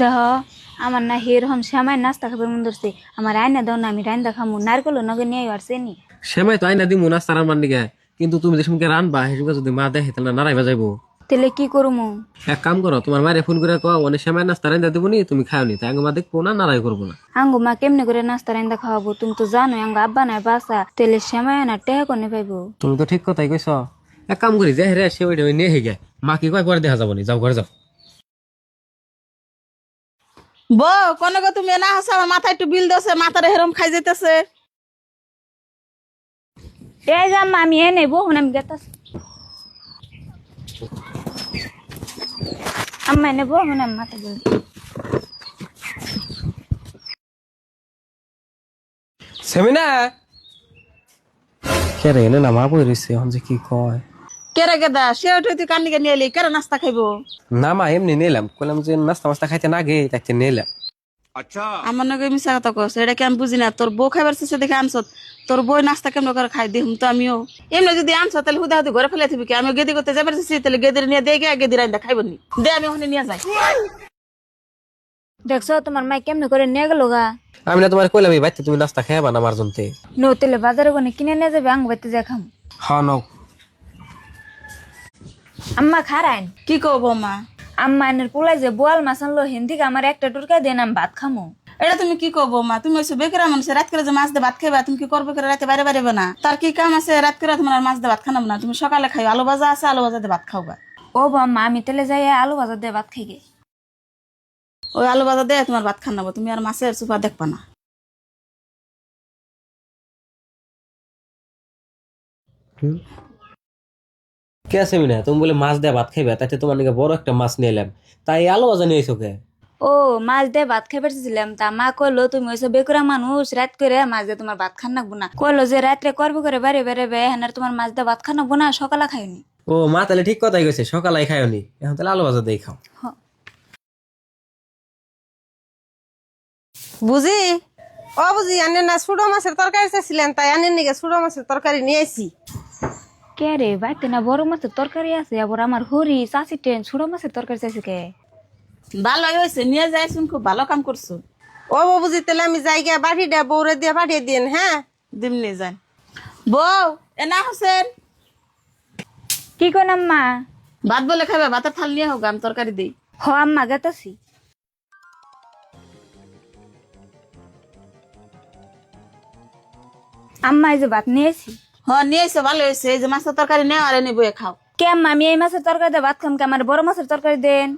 দেহ আমার না এরকম শ্যামাই নাস্তা খাবার মন ধরছে আমার আয়না দাও না আমি রান্না খামু নারকেল নগে নিয়ে আসছে নি সেমাই তো আইনা দিমু নাস্তা রান্নার নিগে, কিন্তু তুমি যে সময় রানবা সেসময় যদি মা দেখে তাহলে নারাইবা যাইবো। তাহলে কি করবো? এক কাম করো, তোমার মায়ের ফোন করে কও অনেক সেমাই নাস্তা রান্না দেবো নি, তুমি খাও নি, তাই মা দেখবো না, নারাই করবো না। আঙ্গু মা কেমনে করে নাস্তা রান্না খাওয়াবো? তুমি তো জানো আঙ্গ আব্বা নাই বাসা, তাহলে শ্যামাই না টেহা কোনে পাইবো? তুমি তো ঠিক কথাই কইছ। এক কাম করি যে রে সে ওইটা নিয়ে হে গে, মা কি কয় পরে দেখা যাবো নি, যাও ঘরে যাও। বউ কোন গো তুমি না হাসা আমার মাথায় একটু বিল দছে মাথারে হেরম খাই যাইতেছে। এই যে আম্মা আমি এ নেবো আমি গেতাস আম্মা নেবো আমি মাথা বল সেমিনা কে রে এনে না মা বই রইছে এখন যে কি কয়। কেরে গেদা সে উঠে তুই কান্দিকে নিয়ে এলি কেরে নাস্তা খাইবো? না মা এমনি নিলাম, কইলাম যে নাস্তা মাস্তা খাইতে না গে তাইতে নিলাম। আমার নাকি মিশা কথা কস, এটা কি আমি বুঝি না? তোর বউ খাইবার শেষে দেখে আনছ, তোর বই নাস্তা কেমন করে খাই দিম তো আমিও। এমনি যদি আনছ তাহলে হুদা হুদি ঘরে ফেলে থিবি কি? আমি গেদি করতে যাবার শেষে তাহলে গেদির নিয়ে দিয়ে গে গেদির আইন্দা খাইব নি দে, আমি ওখানে নিয়ে যাই। দেখছো তোমার মাই কেমনে করে নিয়ে গেল গা? আমি না তোমার কইলাম এই বাইতে তুমি নাস্তা খাইবা না আমার জন্যে। নো তেলে বাজারে কোনে কিনে নিয়ে যাবে আঙ্গ বাইতে যা খাম। হ্যাঁ নাও। আম্মা খারাইন কি কব বৌমা? আম্মা এনের পোলাই যে বোয়াল মাছ আনলো হিন্দিকে আমার একটা টুরকা দেন আমি ভাত খামো। এটা তুমি কি কব বৌমা? তুমি ওইসব বেকার মানুষ, রাত করে যে মাছ দিয়ে ভাত খাইবা, তুমি কি করবে করে রাতে বাইরে বাইরে না? তার কি কাম আছে রাত করে তোমার আর মাছ দিয়ে ভাত খানাব না? তুমি সকালে খাই আলু ভাজা আছে, আলু ভাজা দিয়ে ভাত খাওবা। ও বাম্মা আমি তেলে যাই আলু ভাজা দিয়ে ভাত খাই গে। ওই আলু ভাজা দিয়ে তোমার ভাত খানাবো, তুমি আর মাছের সুপা দেখবা না। কে আছে মিনা, তুমি বলে মাছ দিয়ে ভাত খাইবা, তাইতে তোমার নাকি বড় একটা মাছ নিয়ে এলাম, তাই আলো ভাজা নিয়ে আইছো কে? ও মাছ দিয়ে ভাত খাই পারছিলাম, তা মা কইলো তুমি ওইসব বেকুরা মানুষ রাত করে মাছ দিয়ে তোমার ভাত খান নাকবো না, কইলো যে রাত্রে করবো করে বাড়ি বেড়ে হেনার তোমার মাছ দিয়ে ভাত খান নাকবো না, সকালে খাইনি। ও মা তাহলে ঠিক কথাই কইছে, সকালে খাইওনি, এখন তাহলে আলো ভাজা দিয়ে খাও। বুঝি ও বুঝি আনে না ছোট মাছের তরকারি চাইছিলেন, তাই আনেন নাকি ছোট মাছের তরকারি নিয়ে আইছি। কে রে বাইতে না বড় মাছের তরকারি আছে, আবার আমার হরি চাষি টেন ছোট মাছের তরকারি চাইছে কে? ভালোই হয়েছে, নিয়ে যাইছুন, খুব ভালো কাম করছো। ও বুঝি তাহলে আমি যাই গিয়া বাড়ি দেয়া বউরে দিয়ে পাঠিয়ে দিন। হ্যাঁ দিম নিয়ে যান। বউ এ না হোসেন কি কোন আম্মা? ভাত বলে খাবে, ভাতের থাল নিয়ে হোক, আমি তরকারি দিই। হ আম্মা গেতাছি। আম্মা এই যে ভাত নিয়েছি। নিয়ে এসে ভালো হয়েছে, এই যে মাছের তরকারি নেও আর এনে বয়ে খাও। কে আম্মা আমি এই মাছের তরকারি দিয়ে ভাত খাম কে? আমার বড় মাছের তরকারি দেন।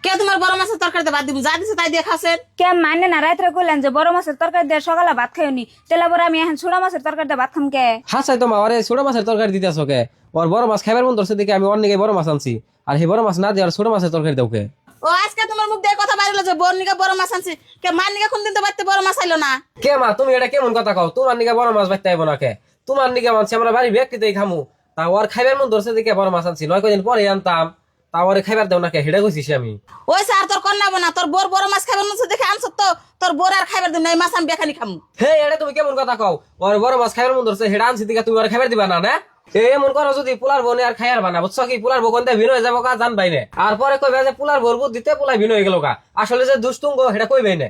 কে তোমার বড় মাছের তরকারিতে ভাত দিব? যা দিছে তাই দিয়ে খাসেন। কে মানে না রাত্রে কইলেন যে বড় মাছের তরকারি দিয়ে সকালে ভাত খাইনি, তেলা বড় আমি এখন ছোট মাছের তরকারি দিয়ে ভাত খাম কে? হাসাই তো মা, ওরে ছোট মাছের তরকারি দিতে আসো কে? ওর বড় মাছ খাইবার মন ধরছে দেখে আমি অন্য বড় মাছ আনছি, আর সেই বড় মাছ না দিয়ে আর ছোট মাছের তরকারি দাও কে? ও আজকে তোমার মুখ দিয়ে কথা বাইরে যে বোন নিকে বড় মাছ আনছি, কে মার নিকে কোন দিন তো বাড়তে বড় মাছ আইলো না? কে মা তুমি এটা কেমন কথা কও? তোমার নিকে বড় মাছ বাইতে আইব না কে? তোমার নিকে মানছি আমরা বাড়ি ব্যক্তিতেই খামু, তা ওর খাইবার মন ধরছে দেখে বড় মাছ আনছি, নয় কদিন পরে আনতাম, তা ওরে খাইবার দেও না কে? হেডা কইছিস আমি। ওই স্যার তোর কন্যা না, তোর বোর বড় মাছ খাবার মন দেখে আনছ, তো তোর বোর আর খাইবার দিন নাই, মাছ আমি বেখানি খামু। হে এটা তুমি কেমন কথা কও? ওর বড় মাছ খাইবার মন ধরছে হেডা আনছি দিকে তুমি ওরে খাইবার দিবা না? না এমন করো যদি পুলার বনে আর খাইয়ার বানা, বুঝছো কি? পুলার বউ কোনটা ভিন্ন হয়ে যাবো কা জানবাই না, আর পরে কইবে যে পুলার বর দিতে পুলাই ভিন্ন হয়ে গেল কা, আসলে যে দুষ্টুঙ্গ হেটা কইবেই না।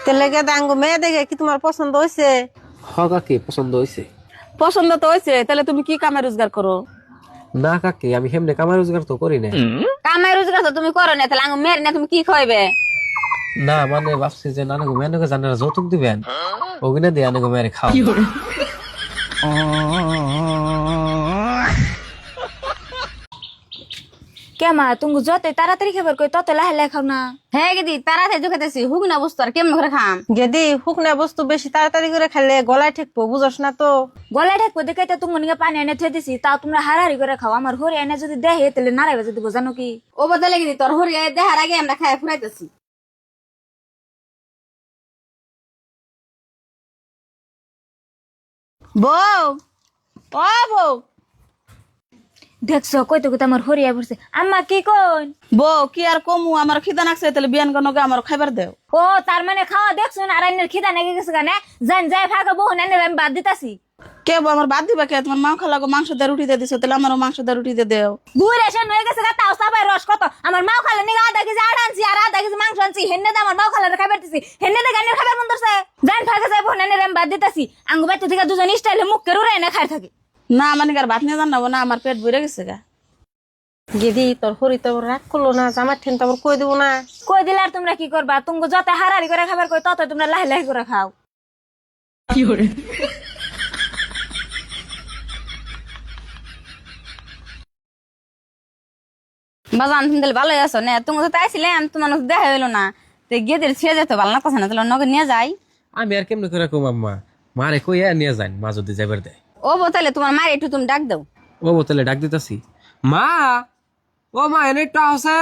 তাহলে গেদা আঙ্গু মেয়ে দেখে কি তোমার পছন্দ হয়েছে? হ কাকি পছন্দ হয়েছে। পছন্দ তো হয়েছে, তাহলে তুমি কি কামে রোজগার করো? না কাকি আমি হেমনে কামাই রোজগার তো করি না। কামাই রোজগার তো তুমি করো না, তাহলে আঙ্গ মেয়ের না তুমি কি খাইবে? না মানে ভাবছি যে নানাগো মেয়েকে জানে না যৌতুক দিবেন, ওগুলো দিয়ে আনাগো মেয়েরে খাও। কে মা তুমি যতই তাড়াতাড়ি খাবার কই তত লাহে লাহে খাও না। হ্যাঁ গেদি তাড়াতাড়ি খেতেছি, হুক না বস্তু আর কেমন করে খাম? গেদি শুকনা বস্তু বেশি তাড়াতাড়ি করে খাইলে গলায় ঠেকবো, বুঝস না তো? গলায় ঠেকবো দেখে তো তুমি নিকে পানি এনে থুয়ে দিছি, তাও তোমরা হারাহারি করে খাও। আমার হরি এনে যদি দেহে তাহলে নারাই বাজে দিব, জানো কি? ও বদলে গেদি তোর হরিয়া দেহার আগে আমরা খাই ফুরাইতেছি। বউ ও বউ, দেখছো কইতে কইতে আমার হরিয়া পড়ছে। আম্মা কি কোন? বউ কি আর কমু, আমার খিদা নাকছে, তাহলে বিয়ান গনকে আমার খাইবার দেও। ও তার মানে খাওয়া দেখছো না, আর আইনের খিদা নেগে গেছে গানে জান যায় ফাঁকা বহু এনে আমি বাদ দিতাছি। কে বউ আমার বাদ দিবা কে? তোমার মা খালাগো মাংস দিয়ে রুটি দিয়ে দিছো, তাহলে আমারও মাংস দিয়ে রুটি দিয়ে দেও। ঘুরে এসে নয়ে গেছে গা, তাও সাবাই রস কত। আমার মাও খালে নিগা আধা কেজি আড় আনছি আর আধা কেজি মাংস আনছি, হেন্নে দে আমার মাও খালে খাবার দিছি, হেন্নে দে গানের খাবার মন ধরছে। জান ফাঁকা যাইব হেন্নে রেম বাদ দিতাছি, আঙ্গু বাইতে থেকে দুজন স্টাইলে মুখ কে রুড়ে এনে খাই থাকে। না আমার নিগার ভাত নিয়ে জানাবো না, আমার পেট ভরে গেছে গা। গেদি তোর হরি তো রাগ করলো না, জামার ঠেন তো কই দেবো না। কই দিলে আর তোমরা কি করবা? তুমি যত হারারি করে খাবার কই তত তোমরা লাহে লাহে করে খাও। বাজান তুমি তাহলে ভালোই আছো না? তুমি তো তাইছিলাম, তোমার দেখা হইলো না। তো গেদের ছেড়ে যেত ভালো লাগতেছে না, তাহলে নগে নিয়ে যাই। আমি আর কেমনে করে কম আম্মা, মারে কই নিয়ে যান, মা যদি যাইবার দেয়। ও বউ তাহলে তোমার মায়ের একটু তুমি ডাক দাও। ও বোতলে ডাক দিতেছি। মা, ও মা এনে একটু আছে।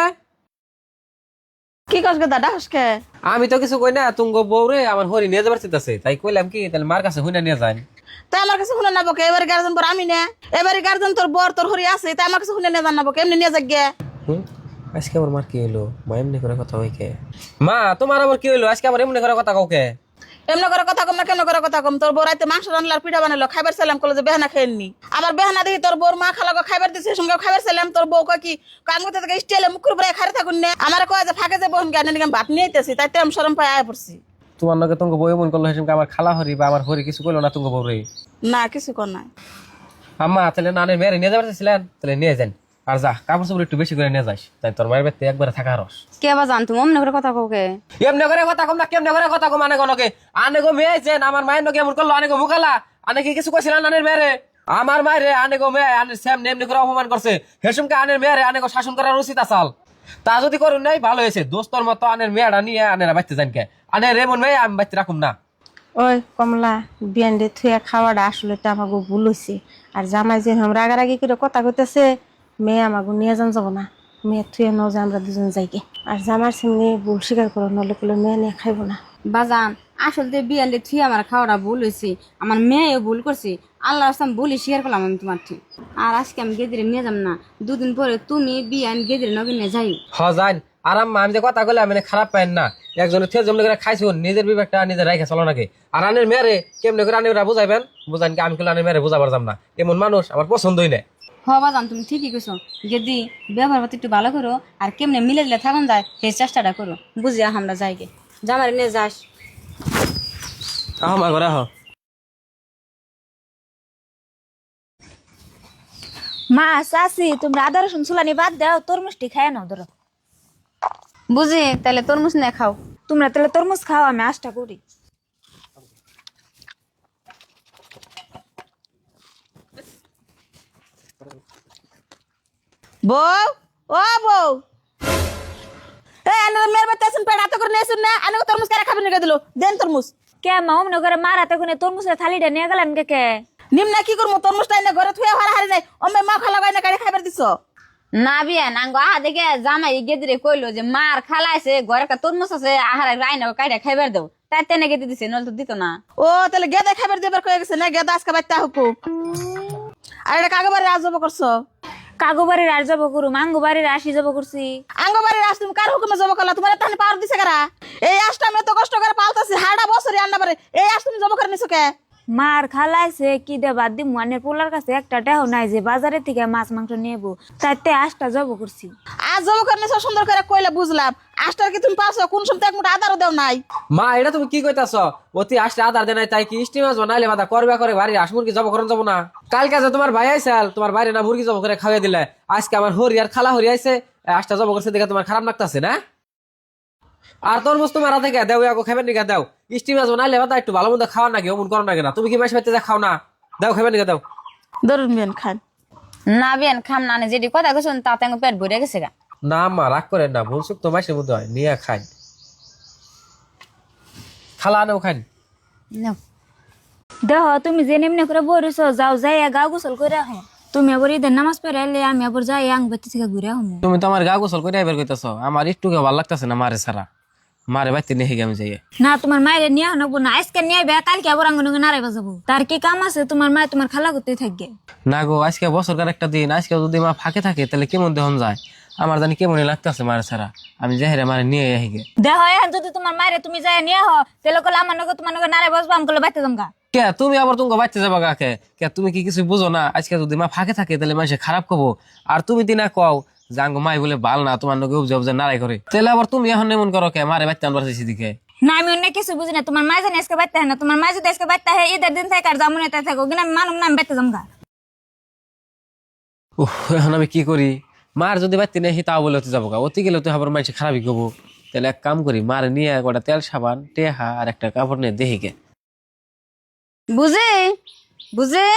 কি কস গেদা ডাকস কে? আমি তো কিছু কই না, তুঙ্গ বউরে আমার হরি নিয়ে যাবার চিন্তাছে, তাই কইলাম কি তাহলে মার কাছে হুইনা নিয়ে যান। তাই আমার কাছে শুনে নেবো কে? এবারে গার্জেন পর আমি না, এবারে গার্জেন তোর বর তোর হরি আছে, তাই আমার কাছে শুনে নিয়ে জানাবো কে? এমনি নিয়ে যাক গে। আজকে আমার মার কি হইলো? মা এমনি করে কথা হই কে? মা তোমার আবার কি হইলো? আজকে আমার এমনি করে কথা কাউকে? এমনি করে কথা কম না, কেমন করে কথা কম? তোর বউ রাইতে মাংস রান্নার পিঠা বানালো, খাইবার চাইলাম, কলে যে বেহানা খেয়েননি। আবার বেহানা দেখি তোর বউর মা খালাগো খাইবার দিছে, সঙ্গে খাইবার চাইলাম, তোর বউ কয় কি কানগুতে থেকে স্টাইলে মুখের উপরে খারে থাকুন না। আমার কয় যে ফাঁকে যে বহন গানে নিকে ভাত নিয়ে আইতেছি, তাই তেম সরম পায় আয় পড়ছি। তোমার লগে তুঙ্গ বউ এমন করলো, হেসে আমার খালা হরি বা আমার হরি কিছু কইলো না তুঙ্গ বউরে? না কিছু কর নাই। আম্মা তাহলে নানের মেয়েরে নিয়ে যাবার চাইছিলেন, তাহলে নিয়ে যান। আর যা কাপড় চোপড় একটু বেশি করে নিয়ে যাস, তাই তোর মায়ের বাড়িতে একবারে থাকা রস। কে বাজান তুমি অমনি করে কথা কওকে? এমনি করে কথা কম না, কেমনে করে কথা কম? আনে গনকে আনে গো মেয়ে আইছেন, আমার মায়ের নকে এমন করলো, আনে গো মুখালা। আনে কি কিছু কইছিলেন নানের মেয়েরে? আমার মায়েরে আনে গো মেয়ে আনে সেম এমনি করে অপমান করছে। হেসুমকে আনের মেয়েরে আনে গো শাসন করার উচিত আসাল। তা যদি করুন নাই ভালো হয়েছে, দোস্তর মতো আনের মেয়েটা নিয়ে আনেরা বাইতে যান কে? আনে রেমন মেয়ে আমি বাইতে রাখুন না। ওই কমলা, বিয়ান্ডে থুয়া খাওয়াটা আসলে তো আমাকে ভুল হয়েছে। আর জামাই যে আমরা রাগারাগি করে কথা কইতেছে, মেয়ে আমাকে নিয়ে যান যাবো না, মেয়ে থুয়ে ন যে আমরা দুজন যাইকে। আর জামার সামনে ভুল স্বীকার করো, নলে করলে মেয়ে নিয়ে খাইবো না। বাজান আসলে বিয়ান্ডে থুই আমার খাওয়াটা ভুল হয়েছে, আমার মেয়েও ভুল করছে। আল্লাহ আসলাম বলি স্বীকার করলাম আমি তোমার ঠিক। আর আজকে আমি গেদিরে নিয়ে যাম না, দুদিন পরে তুমি বিয়ান গেদিরে নগে নিয়ে যাই। হ যান। আর আম্মা আমি যে কথা কইলাম মানে খারাপ পাইন না, একজনের থেকে যেমন করে খাইছো নিজের বিবেকটা নিজের রাইখে চলো নাকি। আর আনের মেয়েরে কেমনে করে আনেরা বুঝাইবেন, বুঝান কি? আমি কইলে আনের মেয়েরে বুঝাবার যাম না, এমন মানুষ আমার পছন্দই না। হ বাজান তুমি ঠিকই কইছো, গেদি ব্যবহার পাতি একটু ভালো করো, আর কেমনে মিলে দিলে থাকুন যায় সেই চেষ্টাটা করো। বুঝিয়া আমরা যাই গে, জামাই নিয়ে যাস। আমার ঘরে হ। মা চাচি তোমরা আদা রসুন চুলানি বাদ দাও, তরমুজটি খায় নাও ধরো। বুঝি তাহলে তরমুজ নিয়ে খাও। তোমরা তাহলে তরমুজ খাও, আমি আশটা করি। বউ, ও বউ, এই আনে মেয়ের বাচ্চা আছেন পেট হাতে করে নিয়ে আসুন না, আনে তরমুজ কারা খাবেন রেখে দিল, দেন তরমুজ। কে মা অমনে করে মার হাতে কোনে তরমুজের থালিটা নিয়ে গেলেন কে কে? নিম্না কি করবো? তরমুজটা এনে ঘরে থুয়ে হারা হারি নাই, অম্মে মা খালা গাইনা কাড়ি খাইবার দিছ। না বিয়ান আঙ্গ আহা দেখে জামাই গেদিরে কইলো যে মার খালাইছে ঘরে একটা তরমুজ আছে, আহার রাইনা কাইটা খাইবার দেও, তাই তেনে গেদি দিছে, নল তো দিত না। ও তাহলে গেদা খাইবার দিবার কয়ে গেছে না? গেদা আজকে বাচ্চা হুকু। আর এটা কাগবারে আজব করছো? কাগো বাড়ির আর যাবো করু, মাঙ্গো বাড়ির আসি যাবো করছি। আঙ্গবাড়ির আস তুমি কার হুকুমে জব করলা? তোমার তাহলে পাওয়ার দিছে কারা? এই আশটা আমি এত কষ্ট করে পালতাছি, হাড়া বছরই আন্না পারে, এই আশ তুমি জব করে নিছো কে? মার খালাইছে কি দে বাদ দি, মানের পোলার কাছে একটা টাও নাই যে বাজারে থেকে মাছ মাংস নেবো, তাইতে আশটা যাবো করছি। আজ জব করে নিছো সুন্দর করে কইলে বুঝলাম, আশটার কি তুমি পারছো? কোন সময় এক মুঠা আদারও দেও নাই। মা এটা তুমি কি কইতাছ? অতি আসলে আদার দে নাই, তাই কি স্টিম মাছ বানাইলে বাদা করবে করে বাড়ি হাঁস মুরগি জব করন যাবো না? কালকে যে তোমার ভাই আইসাল, তোমার বাইরে না মুরগি জব করে খাওয়াই দিলে, আজকে আমার হরি আর খালা হরি আইছে, আশটা জব করছে দেখে তোমার খারাপ লাগতাছে না? আর তরমুজ তোমার হাতে কে দেও, ইয়াকে খাবেন নিকা দাও। স্টিম মাছ বানাইলে বাদা একটু ভালো মন্দ খাওয়া নাকি, অমন করো নাকি না? তুমি কি মাছ পাইতে যা খাও না? দাও খাবেন নিকা দাও। ধরুন মেন খান। না বিয়ান খাম না, যেটি কথা কইছো তাতে আঙ্গ পেট ভরে গেছে গা। না মা রাগ করেন না, ভুল সুখ তো মাসের মধ্যে হয়, নিয়ে খান। খালা আনেও খান। নাও। দেহ তুমি যে নেমনে করে বরিছ, যাও যাই গাও গোসল করে আহ। তুমি আবার ঈদের নামাজ পড়ে এলে, আমি আবার যাই আং বাতি থেকে ঘুরে আহমু। তুমি তো আমার গা গোসল করে এবার কইতাছ, আমার একটু ভালো লাগতাছে না মারে ছাড়া, মারে বাইতে নিয়ে আমি যাই। না তোমার মায়ের নিয়ে আনবো না, আজকে নিয়ে আইবে, কালকে আবার আঙ্গন নাড়াই বাজাবো। তার কি কাম আছে? তোমার মায় তোমার খালা করতে থাকবে না গো, আজকে বছরকার একটা দিন, আজকে যদি মা ফাঁকে থাকে তাহলে কেমন দেহন যায়, আমার জানি কেমনই লাগতেছে মারে ছাড়া, আমি যাই মারে নিয়ে আহিগে। দেহ এখন যদি তোমার মায়ের তুমি যাই নিয়ে আহ, তাহলে কলে আমার নগে তোমার নগে নাড়াই বাজবো, আমি কলে বাইতে জমগা। কে তুমি আবার তুমি বাচ্চা যাবা কাকে কে তুমি কি কিছু বুঝো না আজকে যদি মা ফাঁকে থাকে তাহলে মানুষে খারাপ কবো আর তুমি দিনা কও জাঙ্গ মাই বলে ভাল না তোমার নগে উপজে উপজে নারাই করে তাহলে আবার তুমি এখন এমন করো কে মারে বাচ্চা আনবার চাইছি দিকে না আমি অন্য কিছু বুঝি না তোমার মা জানি আজকে বাচ্চা হয় না তোমার মা যদি আজকে বাচ্চা হয় ঈদের দিন থেকে আর জামুনে তাই থাকো কিনা মানুষ নাম বেতে জমগা এখন আমি কি করি মার যদি বাচ্চা নেই তাও বলে হতে যাবো গা অতি গেলে তো আবার মানুষ খারাপই করবো তাহলে এক কাম করি মার নিয়ে গোটা তেল সাবান টেহা আর একটা কাপড় নিয়ে দেহিকে বুঝি বুঝি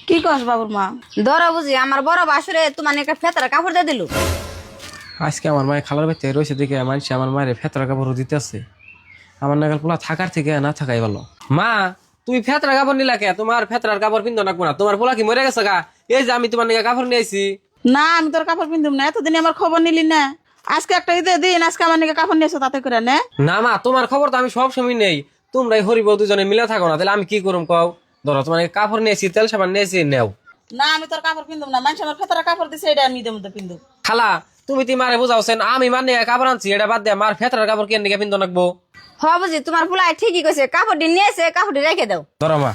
কি কস বাবুর মা? ধরো বুঝি আমার বড় বাসুরে তোমার একটা ফেতারা কাপড় দিয়ে দিল। আজকে আমার মায়ের খালার বাচ্চা রয়েছে দেখে মানুষ আমার মায়ের ফেতরা কাপড় দিতে আছে আমার নাগাল পোলা থাকার থেকে না থাকাই ভালো মা তুমি ফেতরা কাপড় নিলা কে তোমার ফেতরার কাপড় পিন্ধো না না তোমার পোলা কি মরে গেছে গা এই যে আমি তোমার নিয়ে কাপড় নিয়ে আইছি না আমি তোর কাপড় পিন্ধুম না, এতদিন আমার খবর নিলি না, আজকে একটা ঈদের দিন আজকে আমার নিকে কাপড় নিয়েছো তাতে করে না। না মা তোমার খবর তো আমি সব সময় নেই তোমরাই হরিব দুজনে মিলে থাকো না তাহলে আমি কি করুম কও ধরো তোমার কাপড় নিয়েছি তেল সাবান নিয়েছি নেও না আমি তোর কাপড় পিন্ধুম না, মানুষ আমার ফেতারা কাপড় দিছে এটা আমি ঈদের মধ্যে পিন্ধুম। খালা তুমি তি মারে বুঝাওছেন আমি মানে কাপড় আনছি এটা বাদ দিয়ে মার ফেতরার কাপড় কেন নিকে পিন্ধো নাকবো হ বুঝি তোমার ফুলাই ঠিকই কইছে, কাপড়টি নিয়েছে কাপড়টি রেখে দাও। ধরো মা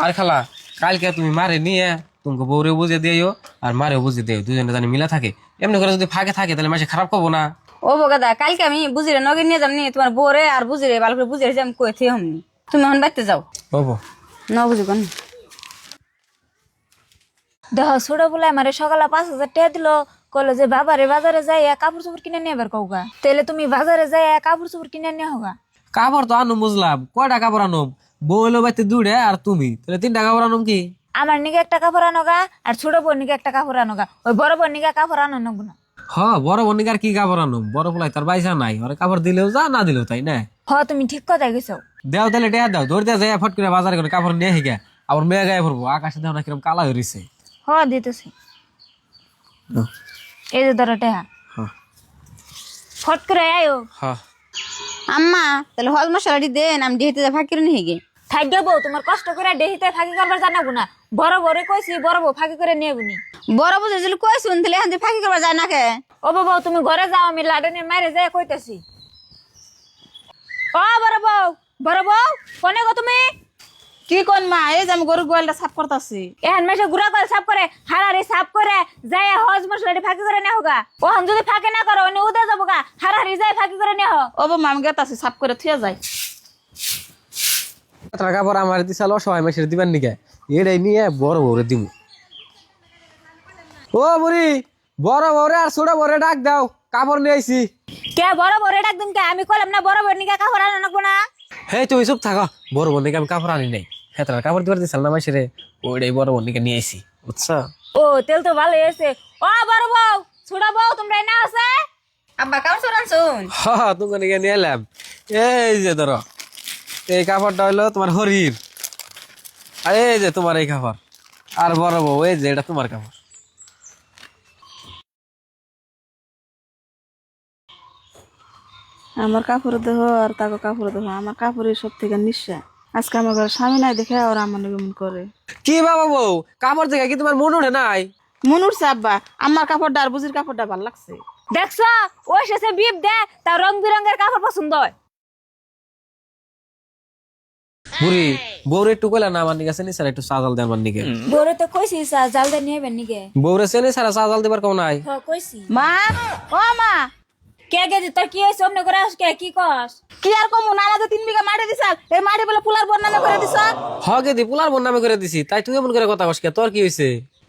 আর খালা কালকে তুমি মারে নিয়ে তোমাকে বউরেও বুঝে দিও আর মারেও বুঝে দিও দুজনে জানি মিলা থাকে এমনি করে যদি ফাঁকে থাকে তাহলে মাসে খারাপ করবো না ও বগাদা কালকে আমি বুঝিরে নগে নিয়ে যামনি তোমার বোরে আর বুঝিরে ভালো করে বুঝিরে যে আমি কই থে হমনি তুমি এখন বাইতে যাও বাবু ন বুঝি কোন দেহ ছোট বলে আমার সকালে 5,000 টাকা দিল কইলো যে বাবারে বাজারে যাই কাপড় চোপড় কিনে নিয়ে এবার কৌগা তাহলে তুমি বাজারে যাই কাপড় চোপড় কিনে নিয়ে হোগা কাপড় তো আনুম বুঝলাম কয়টা কাপড় আনুম বউ এলো বাইতে দুড়ে আর তুমি তাহলে 3টা কাপড় আনুম কি আমার নিকে একটা কাপড় আনোগা আর ছোট বোন নিকে একটা কাপড় আনোগা ওই বড় বোন নিকে কাপড় আনো নেবো না হ বড় বনিকার কি কাপড় আনুম বড় পোলাই তার বাইসা নাই ওরে কাপড় দিলেও যা না দিলেও তাই না তুমি ঠিক কথা গেছো দেও তাহলে টেয়া দাও দৌড় দিয়ে যায় ফট করে বাজারে করে কাপড় নিয়ে হিগে আবার মেয়ে গায়ে পড়বো আকাশে দেও না কিরম কালা হয়েছে দিতেছি এই যে ধরো টেহা ফট করে আয়ো হ্যাঁ আম্মা তাহলে হল মশলাটি দেন আমি ডিহেতে যা ফাঁকি নি হেগে থাকবে বউ তোমার কষ্ট করে দেহিতে ফাঁকি করবার জানাবো না বড় বড় কইছি বড় বউ ফাঁকি করে নিয়ে গুনি বড় বুঝে যদি কই শুন তাহলে এখন ফাঁকি করবা যায় না কে ও বাবা তুমি ঘরে যাও আমি লাডনের মাইরে যাই কইতেছি ও বড় বউ কোনে গো তুমি কি কোন মা? এই যে আমি গরু গোয়ালটা সাফ করতেছি। এখন মেশে গুড়া করে সাফ করে হারারি সাফ করে যাই হজ মশলাটি ফাঁকি করে নেওয়া হোগা ওখান যদি ফাঁকি না করো উনি উদে যাবো গা হারারি যাই ফাঁকি করে নেওয়া ও মা আমি গেতাছি সাফ করে থুয়ে যাই। ফেতরার কাপড় আমার দিশাল অসহায় মাসের দিবার নিকে এটাই নিয়ে বড় বউরে দিব ও বুড়ি বড় বউরে আর ছোট বউরে ডাক দাও কাপড় নিয়ে আইছি কে বড় বড় একদম কে আমি কইলাম না বড় বড় নিকা কাপড় আনো নাকবো না হে তুই চুপ থাকো বড় বোন নিকে আমি কাপড় আনি নাই ফেতরার কাপড় দিবার দিশাল না মাসেরে ওইটাই বড় বোন নিকে নিয়ে আইছি বুঝছো ও তেল তো ভালো এসে ও বড় বউ ছোট বউ তোমরা না আছে আব্বা কাম শুনান শুন হ্যাঁ তোমাকে নিকে নিয়ে এলাম এই যে ধরো এই কাপড়টা হইলো তোমার হরির আর এই যে তোমার এই কাপড় আর বড় বউ এই যে এটা তোমার কাপড় আমার কাপড় দেহ আর তাকে কাপড় দেহ, আমার কাপড়ের সব থেকে নিঃশ্বাস। আজকে আমার ঘরে স্বামী নাই দেখে ওরা আমার নাকি মন করে। কি বাবা বউ কাপড় দেখে কি তোমার মন ওঠে নাই মন উঠছে আব্বা, আমার কাপড়টা আর বুঝির কাপড়টা ভালো লাগছে। দেখছো ও শেষে বিপ দে তার রং বিরঙের কাপড় পছন্দ হয় বুড়ি বউরে একটু কইলা না আমার নিকে চেনি স্যার একটু চাজাল দেন আমার নিকে বড় তো কইছি জাল দে নিয়ে নিকে বউরে চেনি স্যার চাজাল দিবার কেউ নাই কইছি মা ও মা, কে গে তোর কি হইছে অমনে করে আজকে কি কস কি আর কমু? নানা যে 3 বিঘা মাটি দিছাল, এই মাটি বলে পুলার বোন নামে করে দিছ। হগে দি পুলার বোন নামে করে দিছি তাই তুই এমন করে কথা কস কে তোর কি হইছে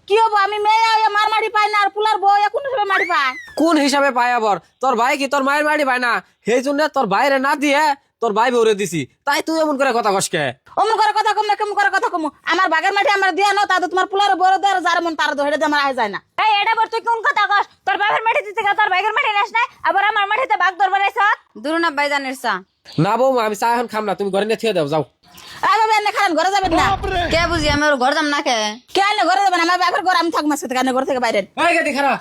কি হবো? আমি মেয়ে মার মাটি পাই না আর পুলার বউ কোন হিসেবে মাটি পায়? কোন হিসাবে পায় আবার তোর ভাই কি তোর মায়ের বাড়ি পায় না সেই জন্য তোর বাইরে না দিয়ে তোর ভাই বউরে দিছি তাই তুই এমন করে কথা কস কে অমন করে কথা কম না কেমন করে কথা কমু? আমার বাগের মাটি আমার দিয়া নাও, তাতে তোমার পুলার বড় দেওয়ার যার মন তার ধরে দিয়ে আমার আয় যায় না। এই এটা বর তুই কোন কথা কস তোর বাবার মাটি দিতে গা তোর ভাইয়ের মাটি নাস না আবার আমার মাটিতে বাগ দর বানাইছ দুরুনা বাইজানের চা না বৌমা আমি চা এখন খাম না তুমি ঘরে নিয়ে থিয়ে দাও যাও আমি এনে খারাপ ঘরে যাবেন না। কে বুঝি আমি ওর ঘর যাম না কে কেন ঘরে যাবেন? আমার বাপের ঘর আমি থাকবো সাথে, কেন ঘর থেকে বাইরে? এই গেদি খারাপ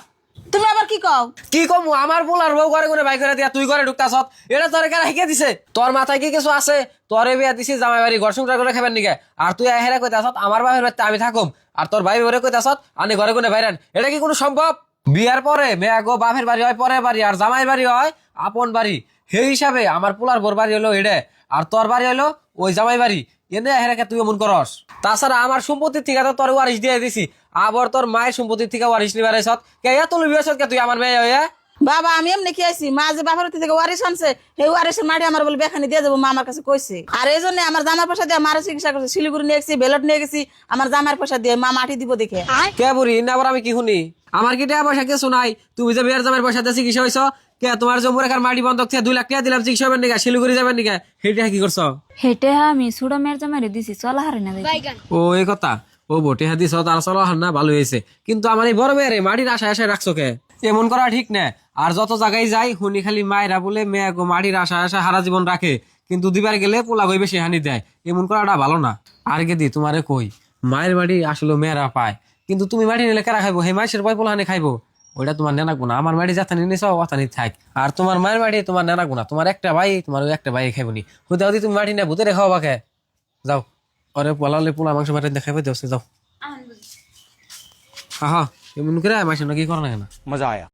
তুমি আবার কি কও? কি কম আমার পোলার বউ ঘরে করে বাই করে দিয়া তুই ঘরে ঢুকতাছ এটা তোর কেন শিখে দিছে তোর মাথায় কি কিছু আছে তোরে বিয়া দিছি জামাই বাড়ি ঘর সংসার করে খাবেন নিকে আর তুই হেরা কইতাছ আমার বাপের বাড়িতে আমি থাকুম আর তোর ভাই ঘরে কইতাছ আনি ঘরে কোনে বাইরেন এটা কি কোনো সম্ভব বিয়ার পরে মেয়া গো বাপের বাড়ি হয় পরের বাড়ি আর জামাই বাড়ি হয় আপন বাড়ি সেই হিসাবে আমার পোলার বোর বাড়ি হলো এডে আর তোর বাড়ি হলো ওই জামাই বাড়ি এনে হেরাকে তুই এমন করস। তাছাড়া আমার সম্পত্তির থেকে তো তোর ওয়ারিশ দিয়ে দিছি, আবার তোর মায়ের সম্পত্তির থেকে ওয়ারিশ নিবার আইছত কে এত লুবি আইছত কে তুই আমার মেয়ে হয়ে? বাবা আমি এমনি কি আইছি, মা যে বাবার থেকে ওয়ারিশ আনছে সেই ওয়ারিশের মাটি আমার বলে বেখানি দিয়ে যাবো, মা আমার কাছে কইছে। আর এই জন্য আমার জামার পয়সা দিয়ে মারা চিকিৎসা করছে, শিলিগুড়ি নিয়ে গেছি, বেলট নিয়ে গেছি, আমার জামার পয়সা দিয়ে মা মাটি দিব দেখে। কে বুড়ি না আবার আমি কি শুনি? আমার কি টাকা পয়সা কিছু নাই? তুমি যে বিয়ের জামের পয়সা দিয়ে চিকিৎসা হয়েছ কে? তোমার জম্মু রেখার মাটি বন্ধক থেকে 2 লাখ টাকা দিলাম চিকিৎসা হবেন নিকা, শিলিগুড়ি যাবেন নিকা, সেটা কি করছো? হেটে আমি সুড়া মেয়ের জামাইরে দিছি, চলা হারে না দেখি। ও এই কথা, ও বটে হাদিস তার চলো হার না, ভালো হয়েছে। কিন্তু আমার এই বড় মেয়েরে মাটির আশায় আশায় রাখছো কে? এমন করা ঠিক না। আর যত জায়গায় যাই শুনি খালি মায়েরা বলে মেয়ে গো মাটির আশায় আশায় হারা জীবন রাখে, কিন্তু দিবার গেলে পোলা গই বেশি হানি দেয়। এমন করাটা ভালো না। আর কে দি তোমারে কই, মায়ের বাড়ি আসলে মেয়েরা পায়, কিন্তু তুমি মাটি নিলে কেরা খাইবো? হে মাইসের বয় পোলা হানি খাইবো, ওইটা তোমার নেনাকবো না। আমার বাড়ি যাতানি নিছ অতানি থাক, আর তোমার মায়ের বাড়ি তোমার নেনাকবো না। তোমার একটা ভাই, তোমার ওই একটা ভাই খাইবো নি। হুদা হুদি তুমি মাটি না ভূতে রেখাও বাকে যাও, ওরে পোলালে পোলা মাংস মাটি দেখাইবে দেওয়া যাও। হ্যাঁ এমন করে মাইসের কি করা না কেন? मजा आया।